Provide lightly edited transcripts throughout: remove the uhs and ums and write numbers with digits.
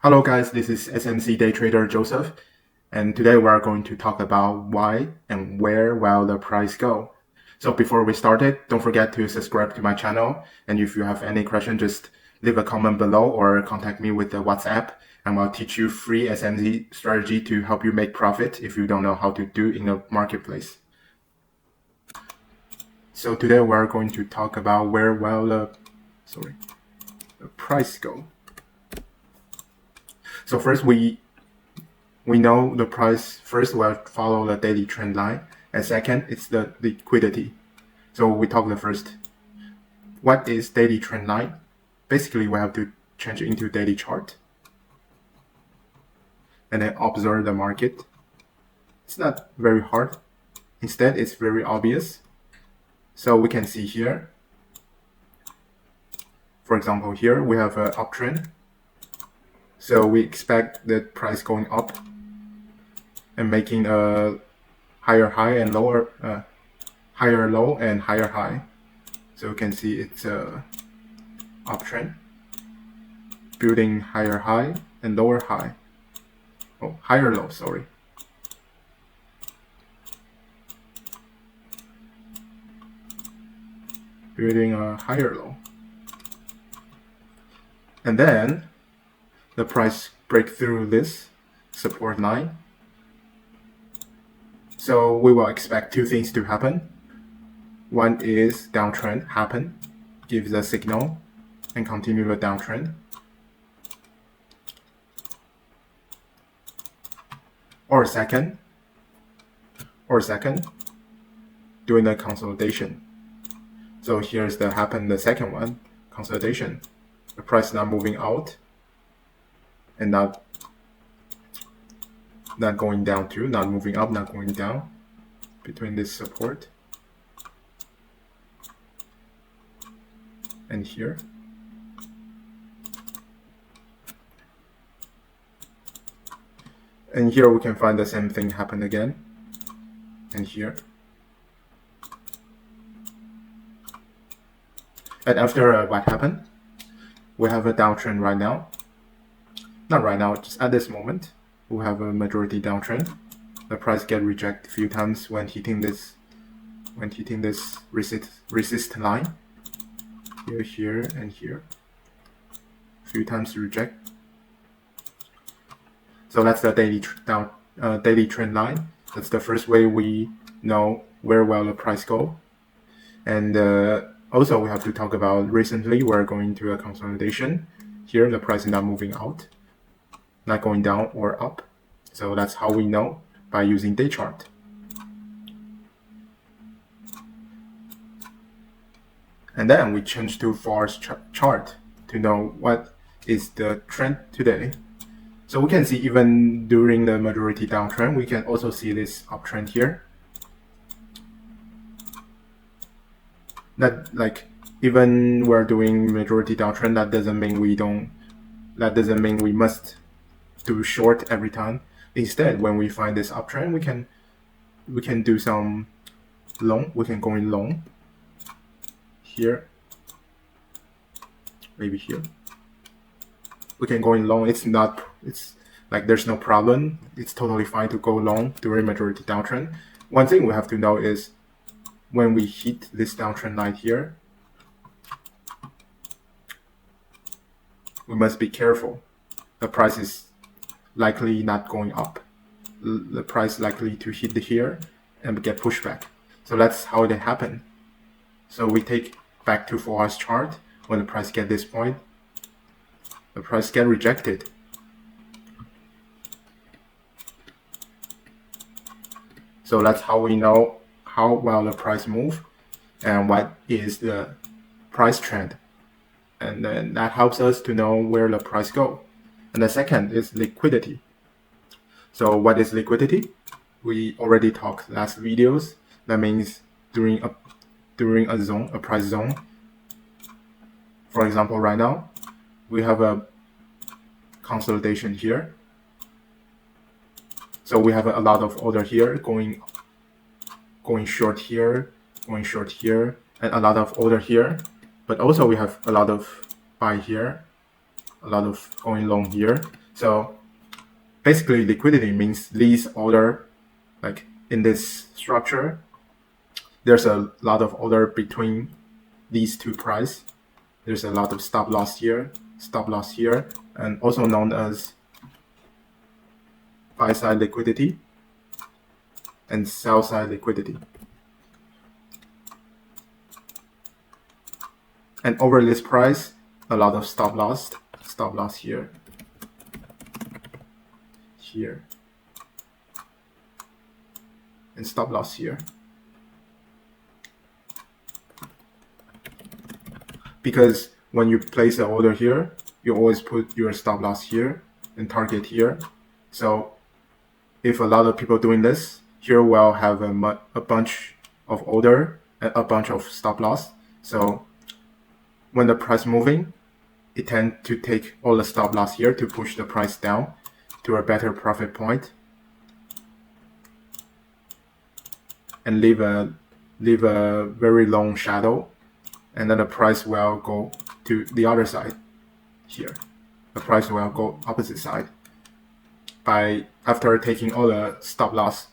Hello guys, this is SMC day trader Joseph, and today we are going to talk about why and where will the price go. So before we start it, don't forget to subscribe to my channel, and if you have any question, just leave a comment below or contact me with the WhatsApp, and I'll teach you free SMC strategy to help you make profit if you don't know how to do in a marketplace. So today we are going to talk about where will the price go. So first we know the price first will follow the daily trend line, and second it's the liquidity. So we talk the first. What is daily trend line? Basically we have to change it into daily chart and then observe the market. It's not very hard. Instead it's very obvious. So we can see here, for example, here we have an uptrend. So we expect the price going up and making a higher high and lower, higher low and higher high. So you can see it's a uptrend, building higher high and lower high. Oh, higher low, sorry. Building a higher low. And then the price break through this support line. So we will expect two things to happen. One is downtrend happen, gives a signal and continue the downtrend. Or second, doing the consolidation. So here's the second one, consolidation. The price not moving out and not going down too, not moving up, not going down between this support and here. And here we can find the same thing happen again, and here. And after what happened, we have a downtrend right now. Not right now, just at this moment, we have a majority downtrend. The price get rejected a few times when hitting this resist line. Here, and here. A few times reject. So that's the daily trend line. That's the first way we know where will the price go. And also we have to talk about recently we're going to a consolidation. Here the price is not moving out, not going down or up. So that's how we know, by using day chart. And then we change to 4 hours chart to know what is the trend today. So we can see even during the majority downtrend, we can also see this uptrend here. That, like, even we're doing majority downtrend, that doesn't mean we must do short every time. Instead, when we find this uptrend, we can do some long. We can go in long here, maybe here. We can go in long. It's like there's no problem. It's totally fine to go long during majority downtrend. One thing we have to know is when we hit this downtrend line here, we must be careful. The price is likely not going up. The price likely to hit here and get pushed back. So that's how it happened. So we take back to 4 hours chart. When the price get this point, the price get rejected. So that's how we know how well the price move and what is the price trend. And then that helps us to know where the price go. And the second is liquidity. So what is liquidity? We already talked last videos. That means during a zone, a price zone. For example, right now we have a consolidation here. So we have a lot of order here going short here, going short here, and a lot of order here. But also we have a lot of buy here, a lot of going long here. So basically liquidity means these order, like in this structure, there's a lot of order between these two price. There's a lot of stop loss here, and also known as buy side liquidity and sell side liquidity. And over this price, a lot of stop loss here, and stop loss here. Because when you place an order here, you always put your stop loss here and target here. So if a lot of people doing this, here we'll have a bunch of order and a bunch of stop loss. So when the price moving, it tends to take all the stop loss here to push the price down to a better profit point and leave a very long shadow, and then the price will go to the other side here. The price will go opposite side after taking all the stop loss,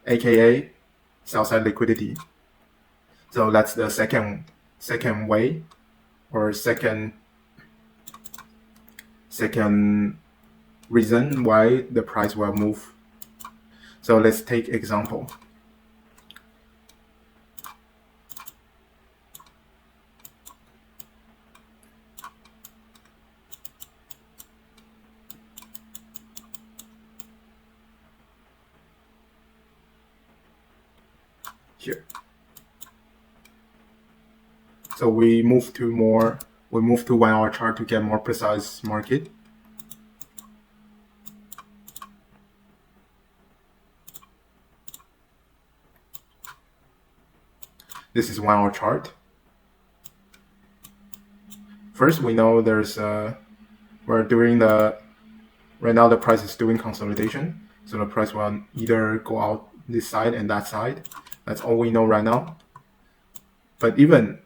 aka sell side liquidity. So that's the second way, or second reason why the price will move. So let's take example. Here. So we move to 1 hour chart to get more precise market. This is 1 hour chart. First, we know there's right now the price is doing consolidation. So the price will either go out this side and that side. That's all we know right now. But even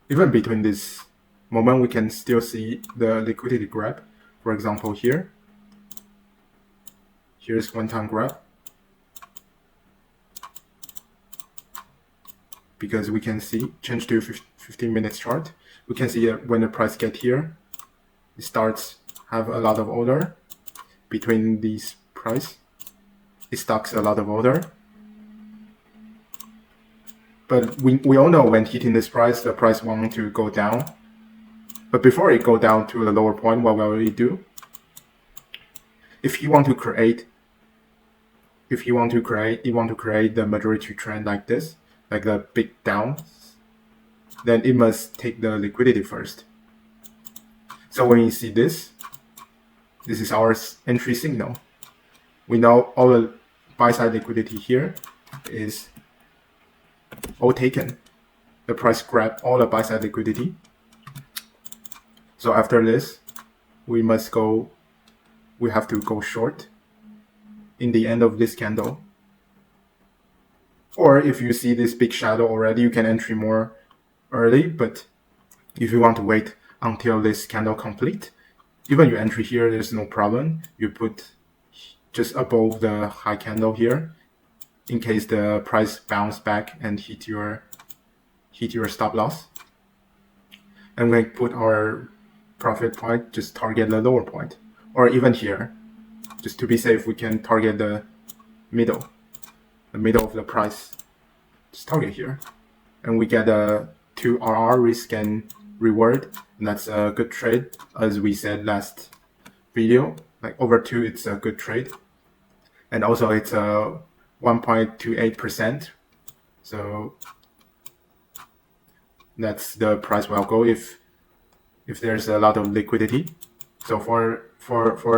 between this moment, we can still see the liquidity grab. For example, here's one-time grab, because we can see, change to 15 minutes chart. We can see that when the price get here, it starts have a lot of order between these price. It stocks a lot of order. But we all know when hitting this price, the price wants to go down. But before it go down to the lower point, what will it do? If you want to create the majority trend like this, like the big down, then it must take the liquidity first. So when you see this is our entry signal. We know all the buy side liquidity here is all taken. The price grabbed all the buy side liquidity. So after this, we have to go short in the end of this candle. Or if you see this big shadow already, you can entry more early. But if you want to wait until this candle complete, even you entry here, there's no problem. You put just above the high candle here, in case the price bounce back and hit your stop loss. And we put our profit point, just target the lower point, or even here, just to be safe, we can target the middle of the price. Just target here, and we get a 2 RR, risk and reward, and that's a good trade. As we said last video, like over 2, it's a good trade, and also it's a 1.28%. So that's the price will go if there's a lot of liquidity. So for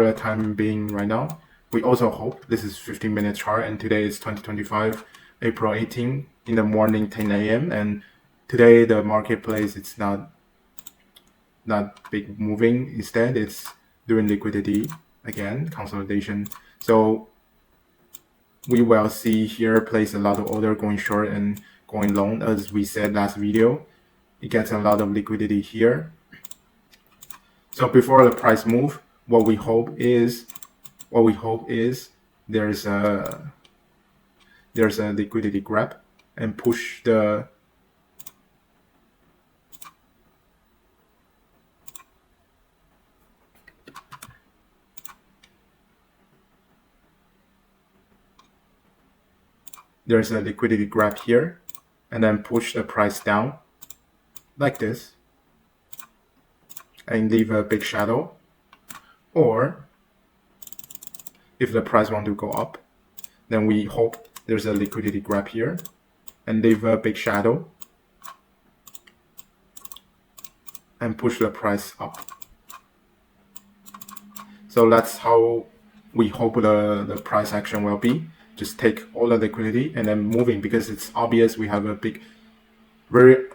the time being right now, we also hope, this is 15-minute chart, and today is 2025 April 18 in the morning, 10 a.m. and today the marketplace, it's not big moving. Instead, it's doing liquidity again, consolidation. So we will see here place a lot of order going short and going long. As we said last video, it gets a lot of liquidity here. So before the price move, what we hope is there's a liquidity grab and push the liquidity grab here, and then push the price down like this and leave a big shadow. Or if the price want to go up, then we hope there's a liquidity grab here and leave a big shadow and push the price up. So that's how we hope the price action will be. Just take all the liquidity and then moving, because it's obvious we have a big, very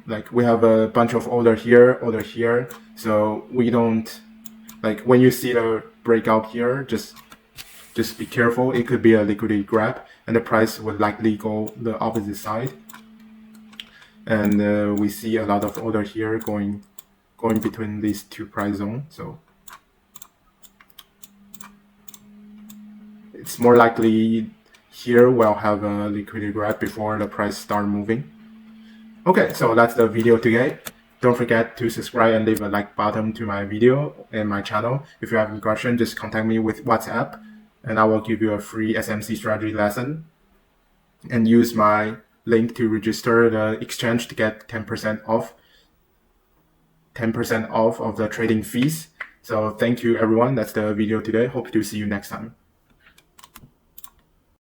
like we have a bunch of order here. So we don't, like when you see the breakout here, just be careful. It could be a liquidity grab and the price would likely go the opposite side. And we see a lot of order here going between these two price zones. So it's more likely here we'll have a liquidity grab before the price start moving. Okay, so that's the video today. Don't forget to subscribe and leave a like button to my video and my channel. If you have any question, just contact me with WhatsApp and I will give you a free SMC strategy lesson. And use my link to register the exchange to get 10% off of the trading fees. So thank you everyone. That's the video today. Hope to see you next time.